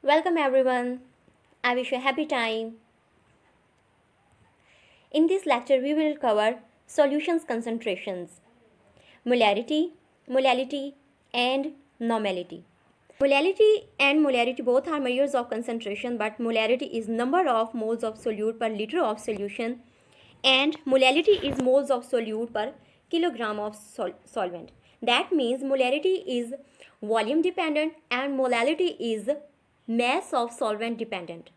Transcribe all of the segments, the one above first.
Welcome everyone. I wish you a happy time. In this lecture, we will cover solutions concentrations, molality, and normality. Molality and molarity both are measures of concentration, but molarity is number of moles of solute per liter of solution, and molality is moles of solute per kilogram of solvent. That means molarity is volume dependent and molality is mass of solvent dependent.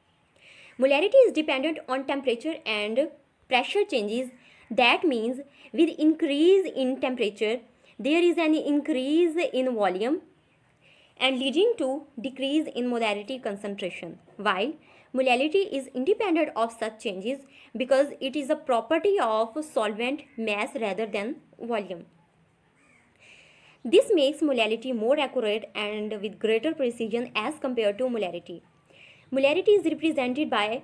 Molarity is dependent on temperature and pressure changes. That means with increase in temperature, there is an increase in volume and leading to decrease in molarity concentration, while molality is independent of such changes because it is a property of solvent mass rather than volume. This makes molality more accurate and with greater precision as compared to molarity. Molarity is represented by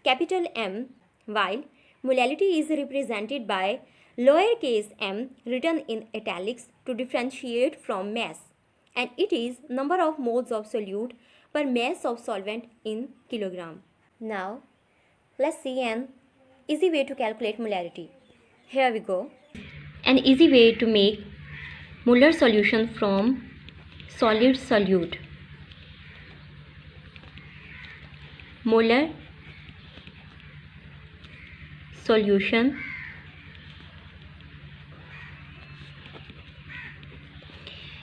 capital M, while molality is represented by lowercase m written in italics to differentiate from mass, and it is number of moles of solute per mass of solvent in kilogram. Now, let's see an easy way to calculate molarity. Here we go. An easy way to make molar solution from solid solute. Molar solution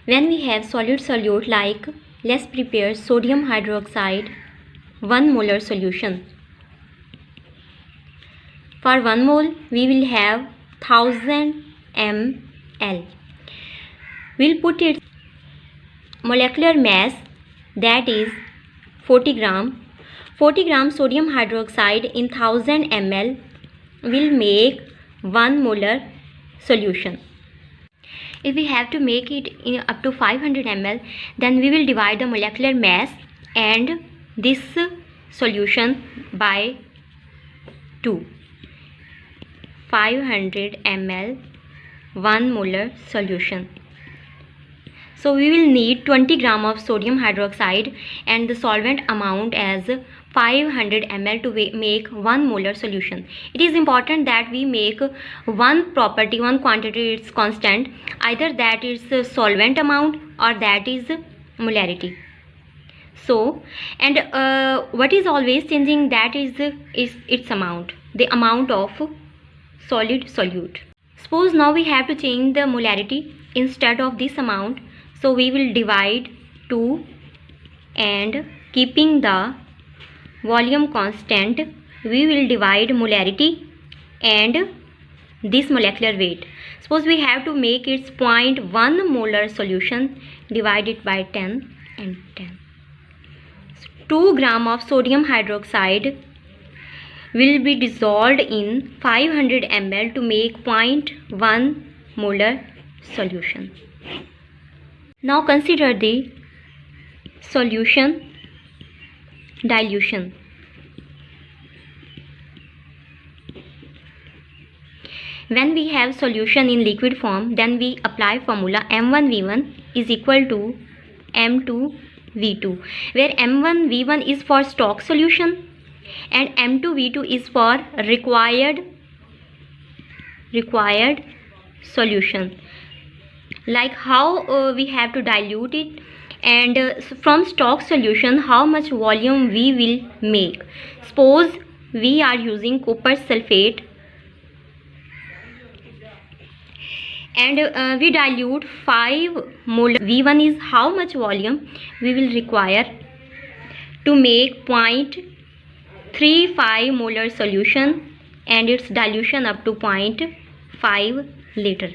when we have solid solute, like let's prepare sodium hydroxide 1 molar solution. For 1 mole we will have 1000 ml. We'll put its molecular mass, that is 40 gram. 40 gram sodium hydroxide in 1000 ml will make 1 molar solution. If we have to make it in up to 500 ml, then we will divide the molecular mass and this solution by 2. 500 ml 1 molar solution. So we will need 20 gram of sodium hydroxide and the solvent amount as 500 ml to make 1 molar solution. It is important that we make one quantity is constant, either that is solvent amount or that is molarity. So, and what is always changing, that is its amount, the amount of solid solute. Suppose now we have to change the molarity instead of this amount. So we will divide 2 and keeping the volume constant, we will divide molarity and this molecular weight. Suppose we have to make its 0.1 molar solution, divide it by 10 and 10. 2 gram of sodium hydroxide will be dissolved in 500 ml to make 0.1 molar solution. Now consider the solution dilution. When we have solution in liquid form, then we apply formula M1V1 is equal to M2V2, where M1V1 is for stock solution and M2V2 is for required solution. Like how we have to dilute it, and from stock solution how much volume we will make. Suppose we are using copper sulfate and we dilute 5 molar. V1 is how much volume we will require to make 0.35 molar solution and its dilution up to 0.5 liter.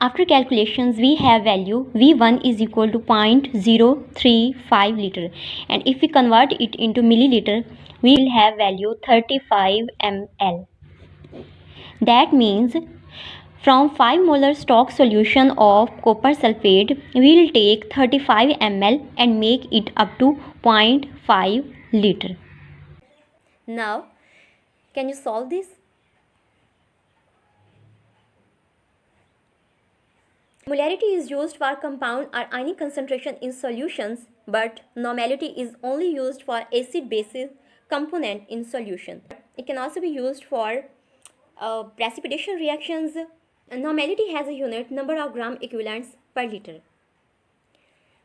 After calculations, we have value V1 is equal to 0.035 liter, and if we convert it into milliliter, we will have value 35 ml. That means from 5 molar stock solution of copper sulfate, we will take 35 ml and make it up to 0.5 liter. Now, can you solve this? Molarity is used for compound or ionic concentration in solutions, but normality is only used for acid-base component in solution. It can also be used for precipitation reactions. Normality has a unit number of gram equivalents per liter.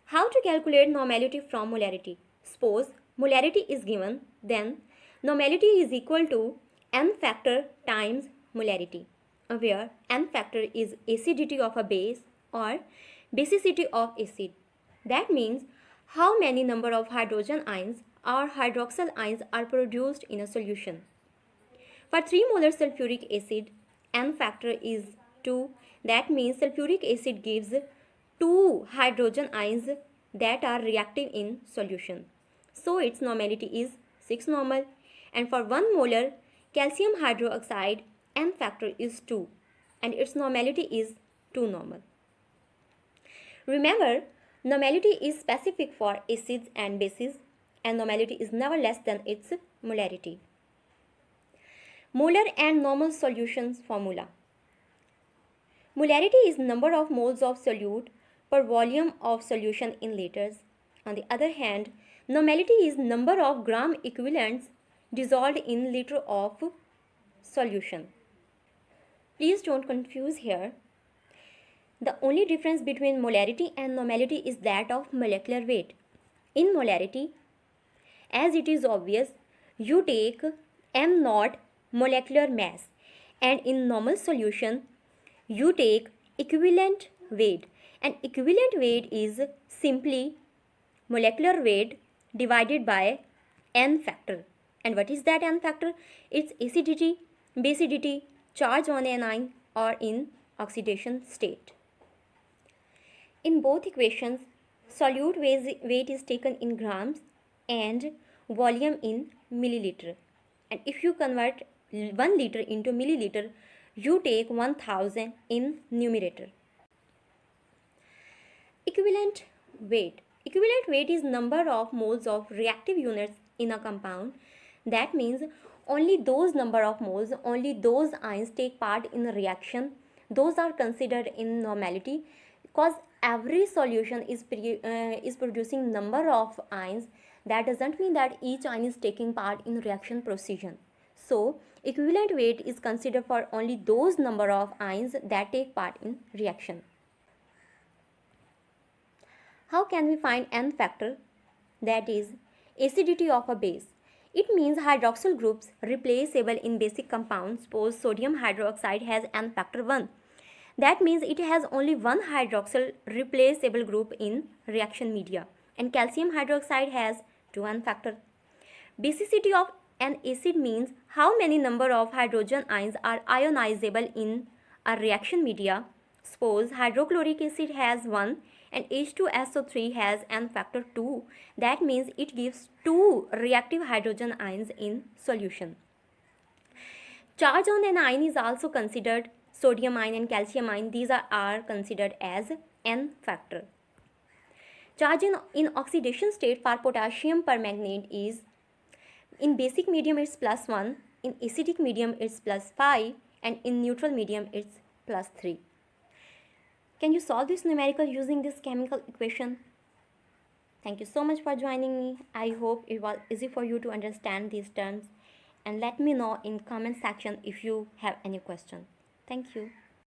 How to calculate normality from molarity? Suppose molarity is given, then normality is equal to n factor times molarity, where n factor is acidity of a base or basicity of acid. That means how many number of hydrogen ions or hydroxyl ions are produced in a solution. For 3 molar sulfuric acid, n factor is 2. That means sulfuric acid gives 2 hydrogen ions that are reactive in solution. So its normality is 6 normal. And for 1 molar calcium hydroxide, n factor is 2 and its normality is 2 normal. Remember, normality is specific for acids and bases and normality is never less than its molarity. Molar and normal solutions formula. Molarity is number of moles of solute per volume of solution in liters. On the other hand, normality is number of gram equivalents dissolved in liter of solution. Please don't confuse here. The only difference between molarity and normality is that of molecular weight. In molarity, as it is obvious, you take m naught molecular mass, and in normal solution you take equivalent weight, and equivalent weight is simply molecular weight divided by n factor. And what is that n factor? It's acidity, basicity, charge on anion or in oxidation state. In both equations, solute weight is taken in grams and volume in milliliter. And if you convert 1 liter into milliliter, you take 1000 in numerator. Equivalent weight. Equivalent weight is number of moles of reactive units in a compound. That means only those number of moles, only those ions take part in a reaction. Those are considered in normality because every solution is producing number of ions. That doesn't mean that each ion is taking part in reaction procedure. So equivalent weight is considered for only those number of ions that take part in reaction. How can we find n factor? That is acidity of a base. It means hydroxyl groups replaceable in basic compounds. Suppose sodium hydroxide has n factor 1. That means it has only one hydroxyl replaceable group in reaction media, and calcium hydroxide has 2 n factor. Basicity of an acid means how many number of hydrogen ions are ionizable in a reaction media. Suppose hydrochloric acid has 1 and H2SO3 has n factor 2. That means it gives 2 reactive hydrogen ions in solution. Charge on an ion is also considered. Sodium ion and calcium ion, these are considered as n factor. Charge in oxidation state for potassium permanganate is, in basic medium it's +1, in acidic medium it's +5, and in neutral medium it's +3. Can you solve this numerical using this chemical equation? Thank you so much for joining me. I hope it was easy for you to understand these terms, and let me know in comment section if you have any question. Thank you.